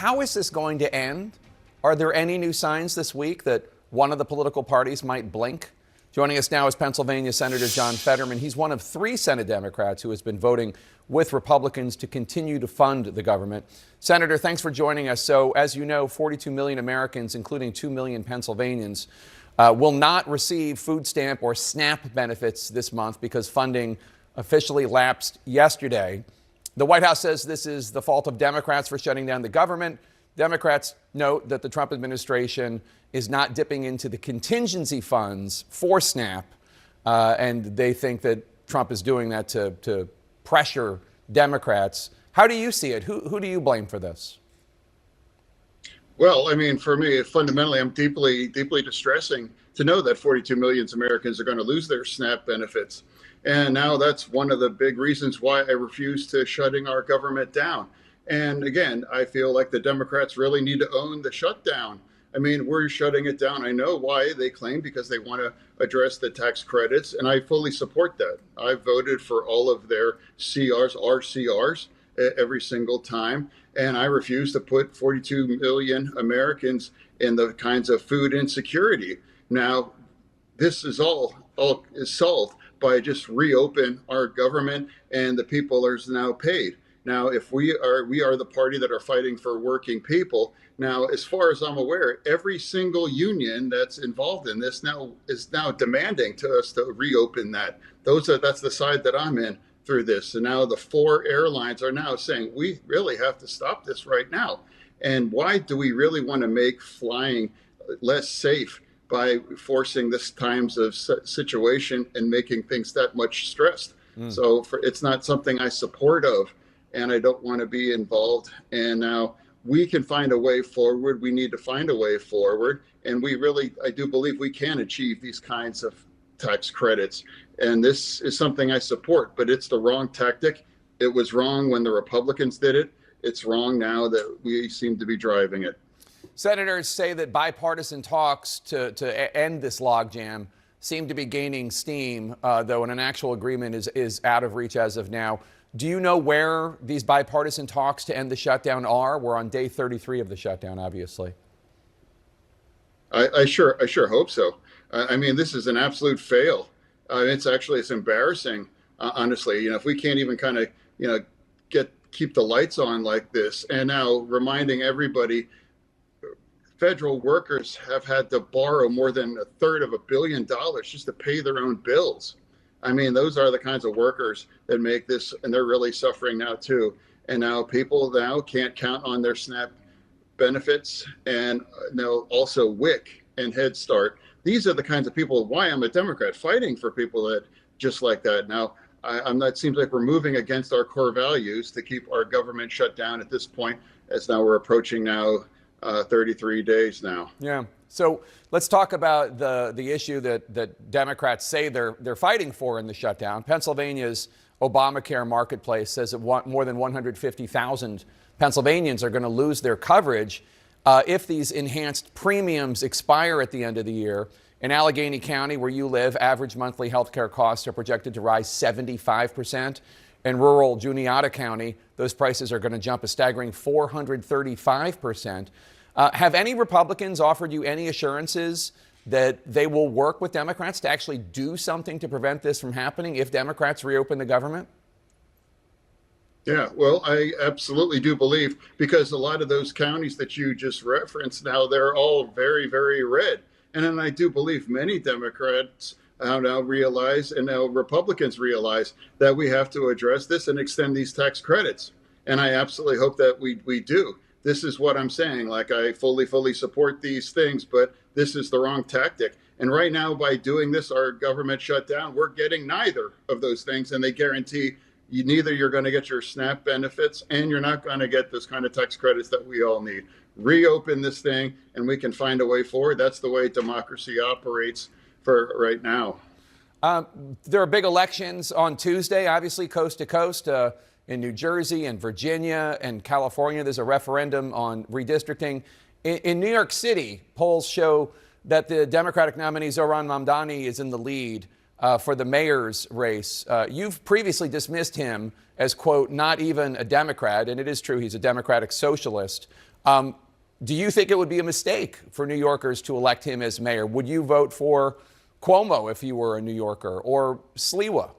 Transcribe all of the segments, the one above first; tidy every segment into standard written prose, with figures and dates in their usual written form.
How is this going to end? Are there any new signs this week that one of the political parties might blink? Joining us now is Pennsylvania Senator John Fetterman. He's one of 3 Senate Democrats who has been voting with Republicans to continue to fund the government. Senator, thanks for joining us. So, as you know, 42 million Americans, including 2 million Pennsylvanians, will not receive food stamp or SNAP benefits this month because funding officially lapsed yesterday. The White House says this is the fault of Democrats for shutting down the government. Democrats note that the Trump administration is not dipping into the contingency funds for SNAP, and they think that Trump is doing that to pressure Democrats. How do you see it? Who do you blame for this? Well, I mean, for me, fundamentally, I'm deeply distressing to know that 42 million Americans are going to lose their SNAP benefits. And now that's one of the big reasons why I refuse to shutting our government down. And again, I feel like the Democrats really need to own the shutdown. I mean, we're shutting it down. I know why they claim, because they want to address the tax credits, and I fully support that. I voted for all of their CRs, RCRs, every single time, and I refuse to put 42 million Americans in the kinds of food insecurity. Now, this is all is solved by just reopen our government, and the people are now paid. Now, if we are the party that are fighting for working people. Now, as far as I'm aware, every single union that's involved in this is now demanding to us to reopen that. That's the side that I'm in through this. And now the 4 airlines are now saying we really have to stop this right now. And why do we really want to make flying less safe by forcing this times of situation and making things that much stressed? So it's not something I support of, and I don't want to be involved. And now we can find a way forward. We need to find a way forward. And I do believe we can achieve these kinds of tax credits. And this is something I support, but it's the wrong tactic. It was wrong when the Republicans did it. It's wrong now that we seem to be driving it. Senators say that bipartisan talks to end this logjam seem to be gaining steam, though an actual agreement is out of reach as of now. Do you know where these bipartisan talks to end the shutdown are? We're on day 33 of the shutdown, obviously. I sure hope so. I mean, this is an absolute fail. It's embarrassing, honestly. You know, if we can't even kind of, keep the lights on like this, and now reminding everybody, federal workers have had to borrow more than $1/3 billion just to pay their own bills. I mean, those are the kinds of workers that make this, and they're really suffering now too. And now people can't count on their SNAP benefits, and now also WIC and Head Start. These are the kinds of people, why I'm a Democrat, fighting for people that just like that. Now, it seems like we're moving against our core values to keep our government shut down at this point, as now we're approaching 33 days now. Yeah. So let's talk about the issue that Democrats say they're fighting for in the shutdown. Pennsylvania's Obamacare marketplace says that more than 150,000 Pennsylvanians are going to lose their coverage if these enhanced premiums expire at the end of the year. In Allegheny County, where you live, average monthly health care costs are projected to rise 75%. In rural Juniata County, those prices are going to jump a staggering 435%. Have any Republicans offered you any assurances that they will work with Democrats to actually do something to prevent this from happening if Democrats reopen the government? Yeah, well, I absolutely do believe, because a lot of those counties that you just referenced now, they're all very, very red. And then I do believe many Democrats now realize, and now Republicans realize, that we have to address this and extend these tax credits. And I absolutely hope that we do. This is what I'm saying. Like, I fully support these things, but this is the wrong tactic. And right now, by doing this, our government shut down, we're getting neither of those things. And they guarantee you're going to get your SNAP benefits, and you're not going to get those kind of tax credits that we all need. Reopen this thing, and we can find a way forward. That's the way democracy operates for right now. There are big elections on Tuesday, obviously, coast to coast. In New Jersey and Virginia and California, there's a referendum on redistricting. In New York City, polls show that the Democratic nominee Zohran Mamdani is in the lead for the mayor's race. You've previously dismissed him as, quote, not even a Democrat, and it is true he's a Democratic socialist. Do you think it would be a mistake for New Yorkers to elect him as mayor? Would you vote for Cuomo if you were a New Yorker, or Sliwa?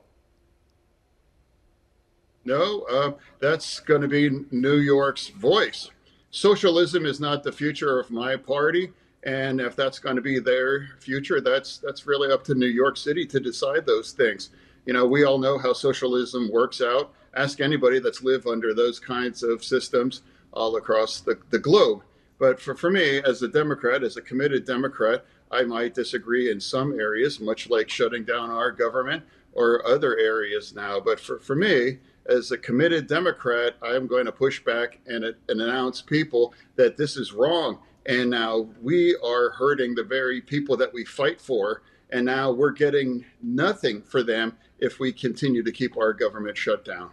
No, that's going to be New York's voice. Socialism is not the future of my party. And if that's going to be their future, that's really up to New York City to decide those things. You know, we all know how socialism works out. Ask anybody that's lived under those kinds of systems all across the globe. But for me, as a Democrat, as a committed Democrat, I might disagree in some areas, much like shutting down our government or other areas now. But for me, as a committed Democrat, I'm going to push back and announce people that this is wrong. And now we are hurting the very people that we fight for. And now we're getting nothing for them if we continue to keep our government shut down.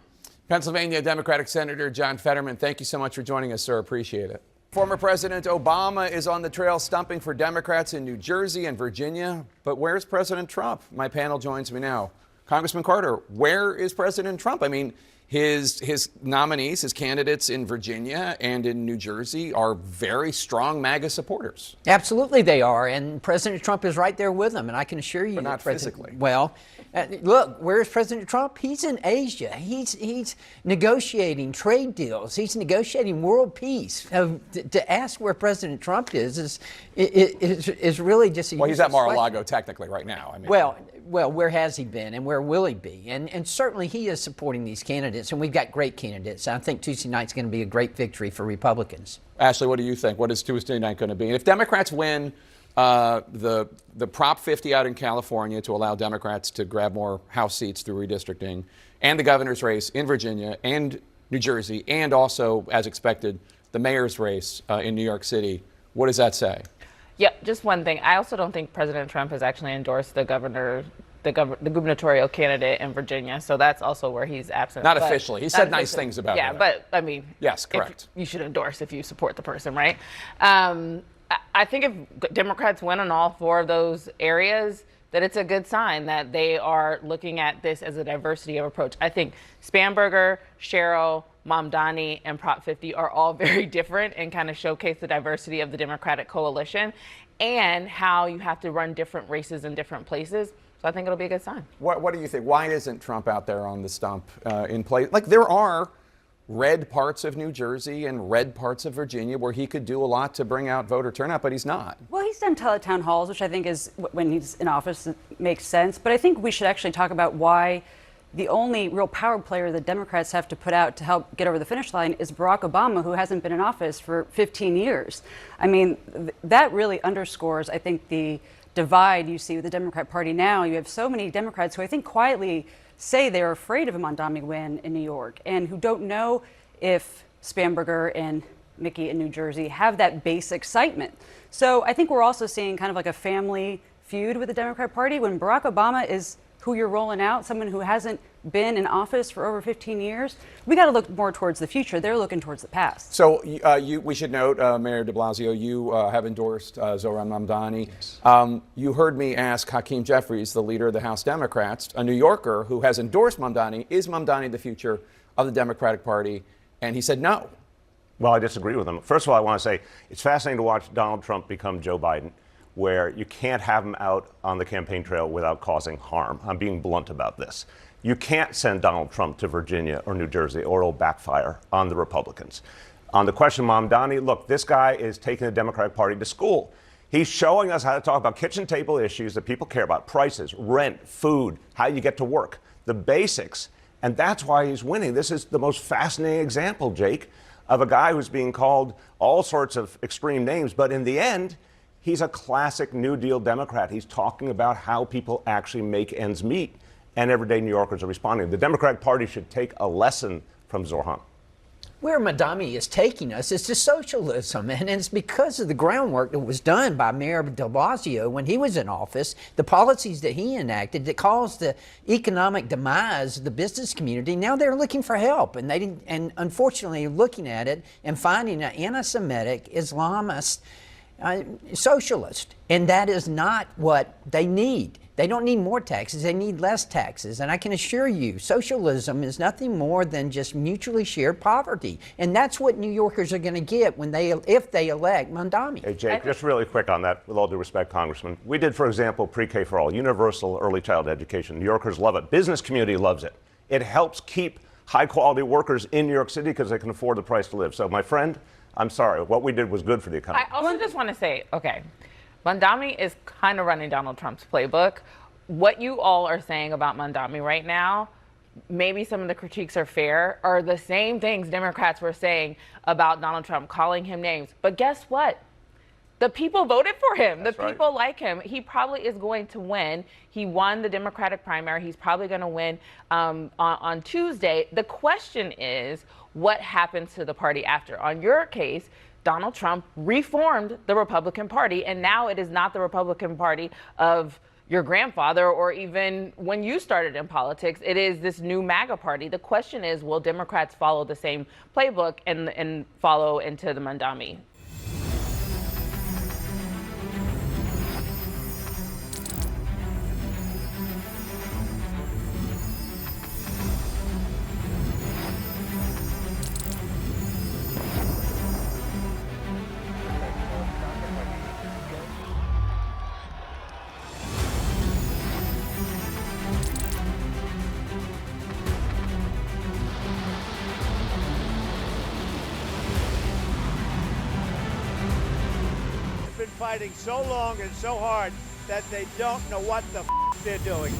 Pennsylvania Democratic Senator John Fetterman, thank you so much for joining us, sir. Appreciate it. Former President Obama is on the trail stumping for Democrats in New Jersey and Virginia. But where's President Trump? My panel joins me now. Congressman Carter, where is President Trump? I mean, his nominees, his candidates in Virginia and in New Jersey are very strong MAGA supporters. Absolutely they are, and President Trump is right there with them, and I can assure you. But not physically. Well, look, where's President Trump? He's in Asia. He's negotiating trade deals. He's negotiating world peace. To ask where President Trump is really just a Well, he's at useless Mar-a-Lago question. technically right now. I mean, Well, where has he been and where will he be? And certainly he is supporting these candidates, and we've got great candidates. I think Tuesday night's going to be a great victory for Republicans. Ashley, what do you think? What is Tuesday night going to be? And if Democrats win the Prop 50 out in California to allow Democrats to grab more House seats through redistricting, and the governor's race in Virginia and New Jersey, and also, as expected, the mayor's race in New York City, what does that say? Yeah, just one thing. I also don't think President Trump has actually endorsed the gubernatorial candidate in Virginia, so that's also where he's absent. Not officially. He said nice things about her. Yeah, but I mean, yes, correct. You should endorse if you support the person, right? I think if Democrats win on all four of those areas, that it's a good sign that they are looking at this as a diversity of approach. I think Spanberger, Sherrill, Mamdani, and Prop 50 are all very different and kind of showcase the diversity of the Democratic coalition and how you have to run different races in different places. So I think it'll be a good sign. What do you think? Why isn't Trump out there on the stump in place? Like, there are red parts of New Jersey and red parts of Virginia where he could do a lot to bring out voter turnout, but he's not. Well, he's done town halls, which I think is, when he's in office, it makes sense. But I think we should actually talk about why the only real power player the Democrats have to put out to help get over the finish line is Barack Obama, who hasn't been in office for 15 years. I mean, that really underscores, I think, the divide you see with the Democrat Party now. You have so many Democrats who I think quietly say they're afraid of a Mamdani win in New York and who don't know if Spanberger and Mickey in New Jersey have that base excitement. So I think we're also seeing kind of like a family feud with the Democrat Party when Barack Obama is who you're rolling out, someone who hasn't been in office for over 15 years. We got to look more towards the future. They're looking towards the past. So we should note, Mayor de Blasio, you have endorsed Zohran Mamdani. Yes. You heard me ask Hakeem Jeffries, the leader of the House Democrats, a New Yorker who has endorsed Mamdani, is Mamdani the future of the Democratic Party? And he said no. Well, I disagree with him. First of all, I want to say it's fascinating to watch Donald Trump become Joe Biden, where you can't have him out on the campaign trail without causing harm. I'm being blunt about this. You can't send Donald Trump to Virginia or New Jersey or it'll backfire on the Republicans. On the question of Mamdani, look, this guy is taking the Democratic Party to school. He's showing us how to talk about kitchen table issues that people care about: prices, rent, food, how you get to work, the basics. And that's why he's winning. This is the most fascinating example, Jake, of a guy who's being called all sorts of extreme names, but in the end, he's a classic New Deal Democrat. He's talking about how people actually make ends meet, and everyday New Yorkers are responding. The Democratic Party should take a lesson from Zohran. Where Mamdani is taking us is to socialism, and it's because of the groundwork that was done by Mayor de Blasio when he was in office, the policies that he enacted that caused the economic demise of the business community. Now they're looking for help, and unfortunately looking at it and finding an anti-Semitic Islamist socialist, and that is not what they need. They don't need more taxes, they need less taxes. And I can assure you, socialism is nothing more than just mutually shared poverty. And that's what New Yorkers are going to get if they elect Mondami. Hey, Jake, just really quick on that, with all due respect, Congressman. We did, for example, pre-K for all, universal early childhood education. New Yorkers love it. Business community loves it. It helps keep high-quality workers in New York City because they can afford the price to live. So, my friend, I'm sorry. What we did was good for the economy. I also just want to say, okay, Mondami is kind of running Donald Trump's playbook. What you all are saying about Mondami right now, maybe some of the critiques are fair, are the same things Democrats were saying about Donald Trump, calling him names. But guess what? The people voted for him. That's the people like him. He probably is going to win. He won the Democratic primary. He's probably going to win on Tuesday. The question is, what happens to the party after? On your case, Donald Trump reformed the Republican Party, and now it is not the Republican Party of your grandfather or even when you started in politics. It is this new MAGA party. The question is, will Democrats follow the same playbook and follow into the Mondami? Fighting so long and so hard that they don't know what the they're doing.